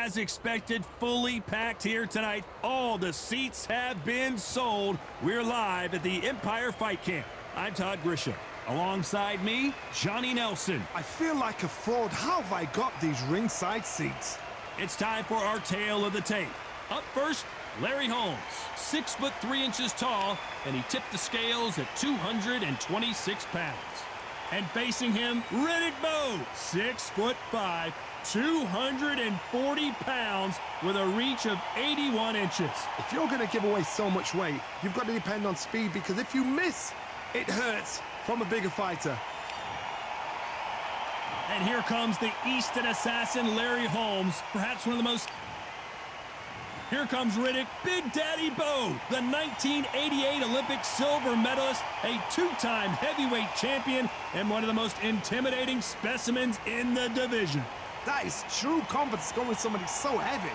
As expected, fully packed here tonight. All the seats have been sold. We're live at the Empire Fight Camp. I'm Todd Grisham. Alongside me, Johnny Nelson. I feel like a fraud. How have I got these ringside seats? It's time for our tale of the tape. Up first, Larry Holmes, 6'3" tall, and he tipped the scales at 226 pounds. And facing him, Riddick Bowe, 6'5", 240 pounds with a reach of 81 inches. If you're going to give away so much weight, you've got to depend on speed, because if you miss, it hurts from a bigger fighter. And here comes the Easton assassin, Larry Holmes, perhaps one of the most... Here comes Riddick, Big Daddy Bowe, the 1988 Olympic silver medalist, a two-time heavyweight champion, and one of the most intimidating specimens in the division. That is true confidence going with somebody so heavy.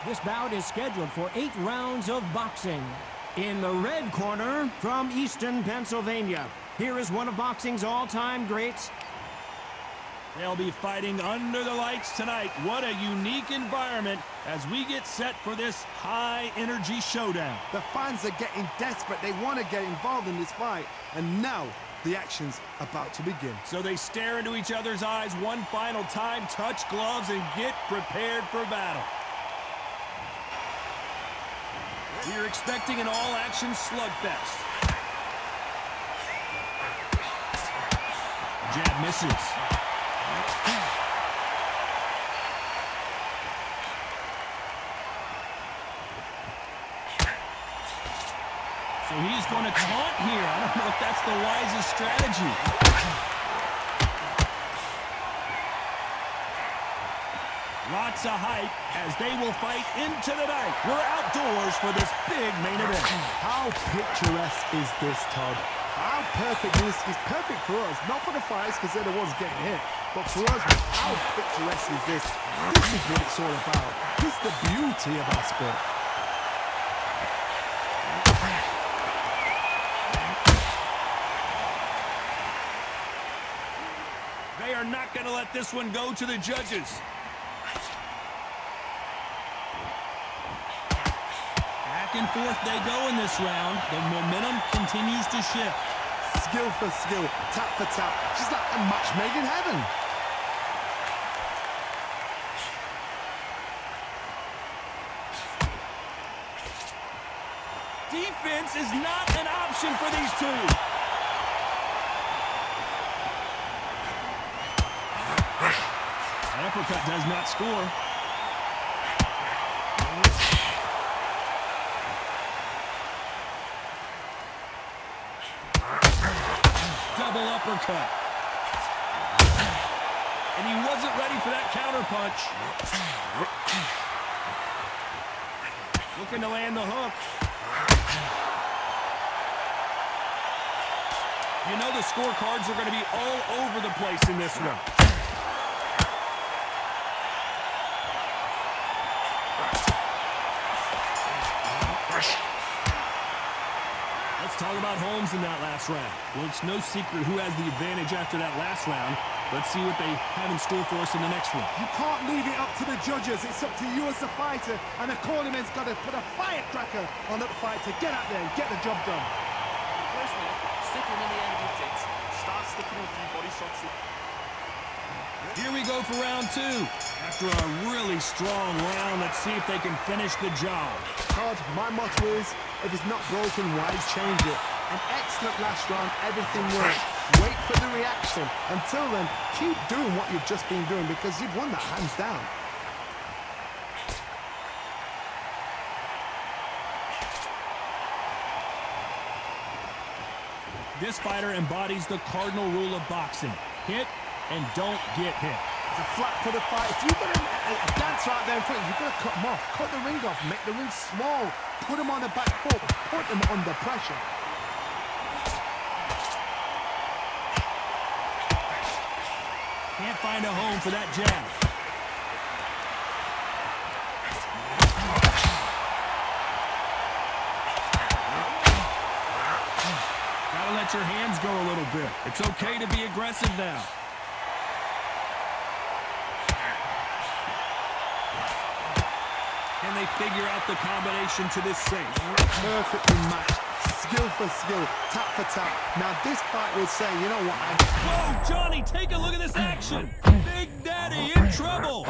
This bout is scheduled for 8 rounds of boxing. In the red corner, from Easton, Pennsylvania, here is one of boxing's all-time greats. They'll be fighting under the lights tonight. What a unique environment as we get set for this high-energy showdown. The fans are getting desperate. They want to get involved in this fight. And now, the action's about to begin. So they stare into each other's eyes one final time, touch gloves, and get prepared for battle. We're expecting an all-action slugfest. Jab misses. So he's going to taunt here. I don't know if that's the wisest strategy. Lots of hype as they will fight into the night. We're outdoors for this big main event. How picturesque is this, Todd? How perfect is this? It's perfect for us. Not for the fighters, because they're the ones getting hit. But for us, how picturesque is this? This is what it's all about. This is the beauty of our sport. They are not going to let this one go to the judges. Back and forth they go in this round. The momentum continues to shift. Skill for skill, tap for tap. Just like a match made in heaven. Defense is not an option for these two. An uppercut does not score. Double uppercut. And he wasn't ready for that counter punch. Looking to land the hook. You know the scorecards are going to be all over the place in this one. Let's talk about Holmes in that last round. Well, it's no secret who has the advantage after that last round. Let's see what they have in store for us in the next one. You can't leave it up to the judges. It's up to you as the fighter. And the cornerman's got to put a firecracker on that fight to get out there and get the job done. First minute, sticking in the end of your takes. Start sticking in for body shots. Here we go for round two. After a really strong round, let's see if they can finish the job. Todd, my motto is, if it's not broken, why change it? An excellent last round, everything worked. Wait for the reaction. Until then, keep doing what you've just been doing, because you've won that hands down. This fighter embodies the cardinal rule of boxing. Hit and don't get hit. It's a flat for the fight. If you've got a dance right there in front, you've got to cut them off. Cut the ring off. Make the ring small. Put them on the back foot. Put them under pressure. Can't find a home for that jab. your hands go a little bit. It's okay to be aggressive now. Can they figure out the combination to this save? Perfectly matched. Skill for skill, tap for tap. Now this fight will say, you know what? Whoa, Johnny, take a look at this action. Big Daddy in trouble.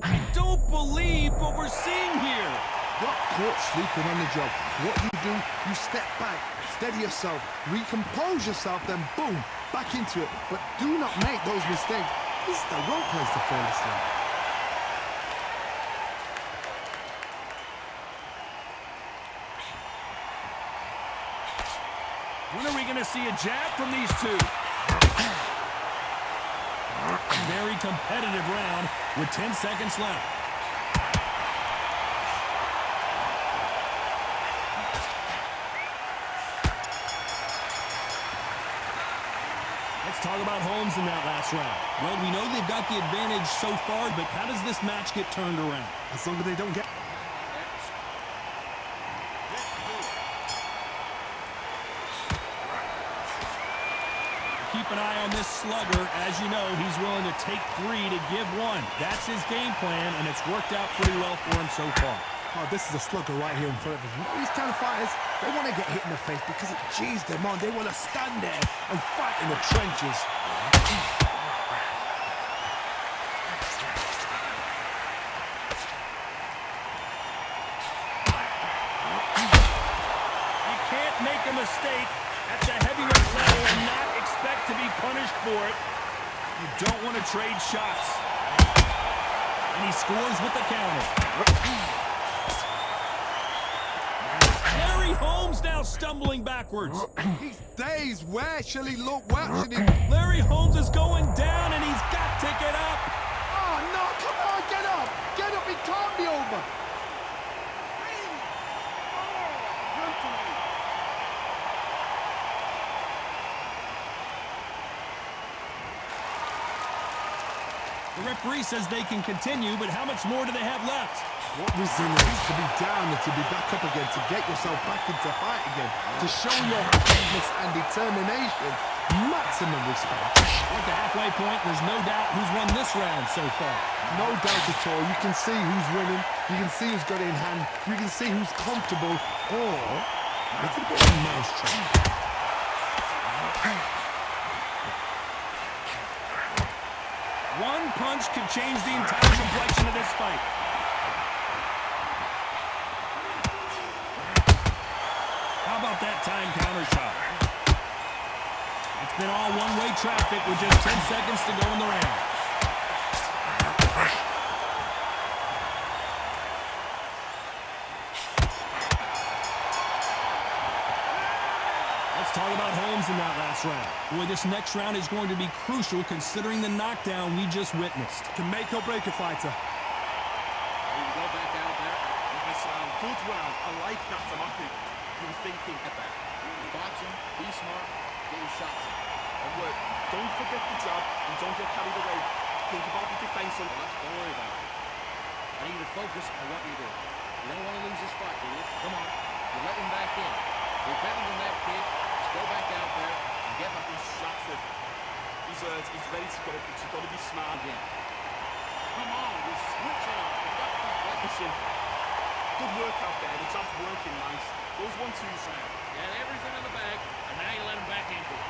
I don't believe what we're seeing here. Got caught sleeping on the job. What do? You step back, steady yourself, recompose yourself, then boom, back into it. But do not make those mistakes. This is the wrong place to fall asleep. When are we going to see a jab from these two? A very competitive round with 10 seconds left. Let's talk about Holmes in that last round. Well, we know they've got the advantage so far, but how does this match get turned around? As long as they don't get... Keep an eye on this slugger. As you know, he's willing to take 3 to give 1. That's his game plan, and it's worked out pretty well for him so far. Oh, this is a slugger right here in front of us. These kind of fighters, they want to get hit in the face because it G's them on. They want to stand there and fight in the trenches. You can't make a mistake at the heavyweight level and not expect to be punished for it. You don't want to trade shots. And he scores with the counter. Larry Holmes now stumbling backwards. He's dazed. Where shall he look? Where should he... Larry Holmes is going down and he's got to get up. Oh, no, come on, get up. Get up, it can't be over. The referee says they can continue, but how much more do they have left? What resilience to be down and to be back up again, to get yourself back into fight again, to show your toughness and determination. Maximum respect. At the halfway point, there's no doubt who's won this round so far. No doubt at all. You can see who's winning. You can see who's got it in hand. You can see who's comfortable. Or a little bit of mousetrap. One punch could change the entire complexion of this fight. How about that time counter shot? It's been all one-way traffic with just 10 seconds to go in the round. Let's talk about Holmes in that last round. Boy, this next round is going to be crucial considering the knockdown we just witnessed. Can make or break a fighter. Here we go back out there. Nice round. Good round. I like that, Samaki. You were thinking at that. Boxing, be smart, get your shots in. And work. Don't forget the job and don't get carried away. Think about the defense. Don't worry about it. I need you to focus on what you're doing. You don't want to lose this fight, do you? Come on. You're letting back in. You're better than that, kid. Just go back out there and get back in shots with him. He's ready to go, but you've got to be smart Again. Come on, we're switching up. We've got to keep Listen, good work out there. The job's working nice. Those 1-2s, You had everything in the bag, and now you let him back into it.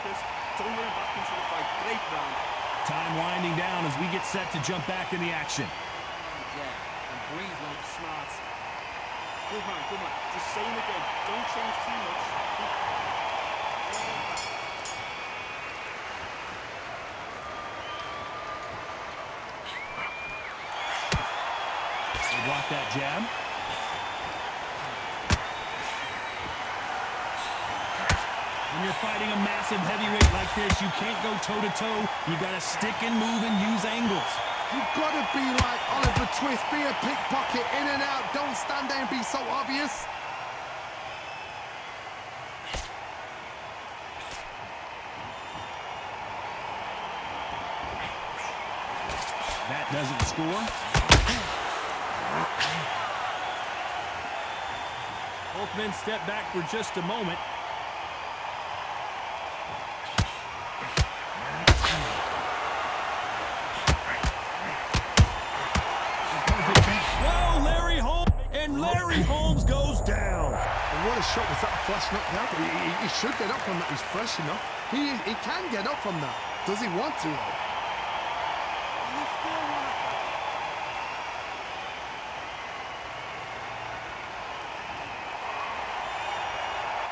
Chris, don't let him back into the fight. Great round. Time winding down as we get set to jump back in the action. Yeah, and breathe when it's Smart. Good man, good man. Just same again. Don't change too much. They block that jab. When you're fighting a massive heavyweight like this, you can't go toe-to-toe. You got to stick and move and use angles. You've got to be like Oliver Twist, be a pickpocket, in and out, don't stand there and be so obvious. That doesn't score. Both men step back for just a moment. Whoa, Larry Holmes! And Larry Holmes goes down. And what a shot was that, a flash knockdown? He should get up from that. He's fresh enough. He can get up from that. Does he want to?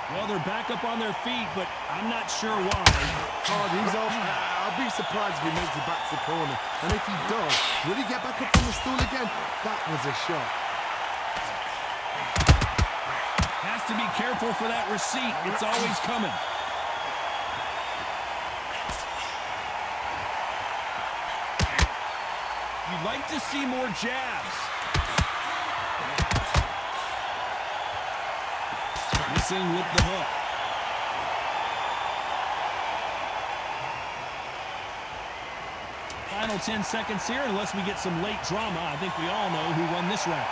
Well, they're back up on their feet, but I'm not sure why. Oh, he's off. I'll be surprised if he makes it back to the corner. And if he does, will he get back up on the stool again? That was a shot. Has to be careful for that receipt. It's always coming. You'd like to see more jabs. Missing with the hook. Final 10 seconds here, unless we get some late drama. I think we all know who won this round.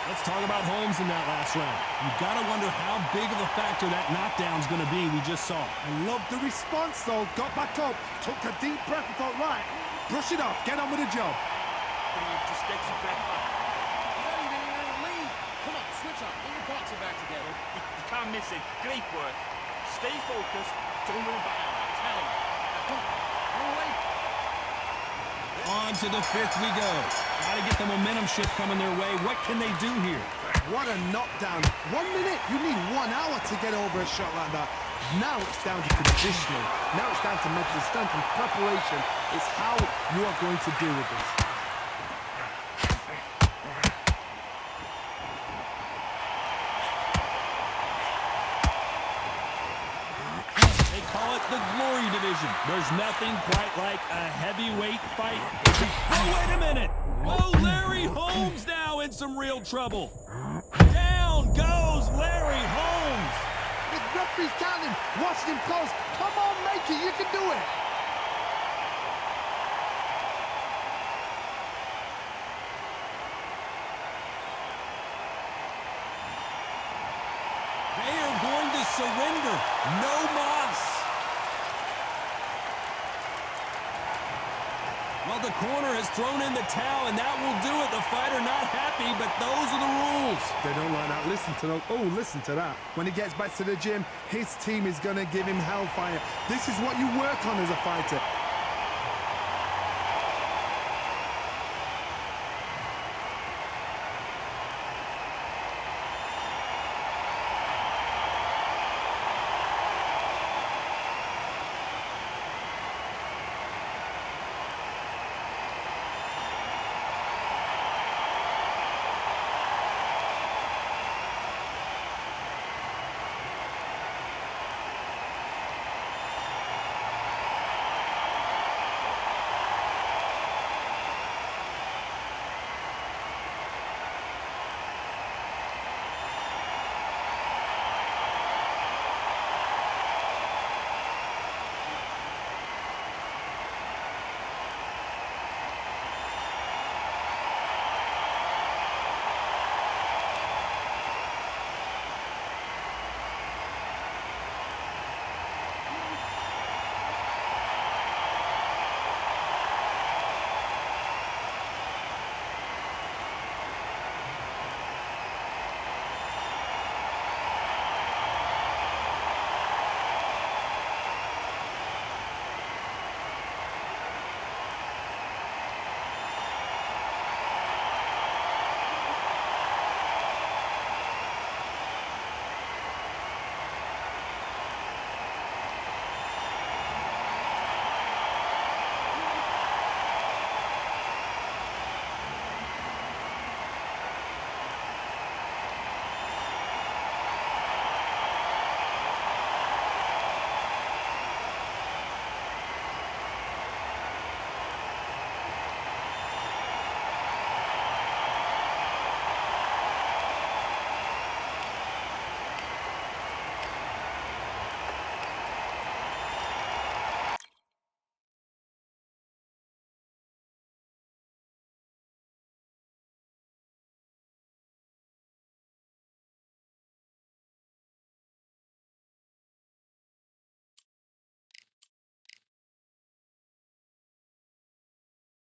Let's talk about Holmes in that last round. You've got to wonder how big of a factor that knockdown's going to be we just saw. I love the response, though. Got back up, took a deep breath and thought, right, brush it off, get on with the job. Just get your breath back. He's not even in a lead. Come on, switch up. Get your boxing back together. You can't miss it. Great work. Stay focused. Don't move back out. Tell him. Now, come on. Run away. On to the fifth we go. Got to get the momentum shift coming their way. What can they do here? What a knockdown. 1 minute, you need 1 hour to get over a shot like that. Now it's down to conditioning. Now it's down to mental strength and preparation. It's how you are going to deal with this. They call it the glory division. There's nothing quite like a heavyweight fight. Oh, wait a minute. Oh, Larry Holmes now in some real trouble. Down goes Larry Holmes. The referee's counting, watching him close. Come on, make it, you can do it. They are going to surrender. No mas. Well, the corner has thrown in the towel, and that will do it. The fighter not happy, but those are the rules. They don't like that. Listen to that. Oh, listen to that. When he gets back to the gym, his team is going to give him hellfire. This is what you work on as a fighter.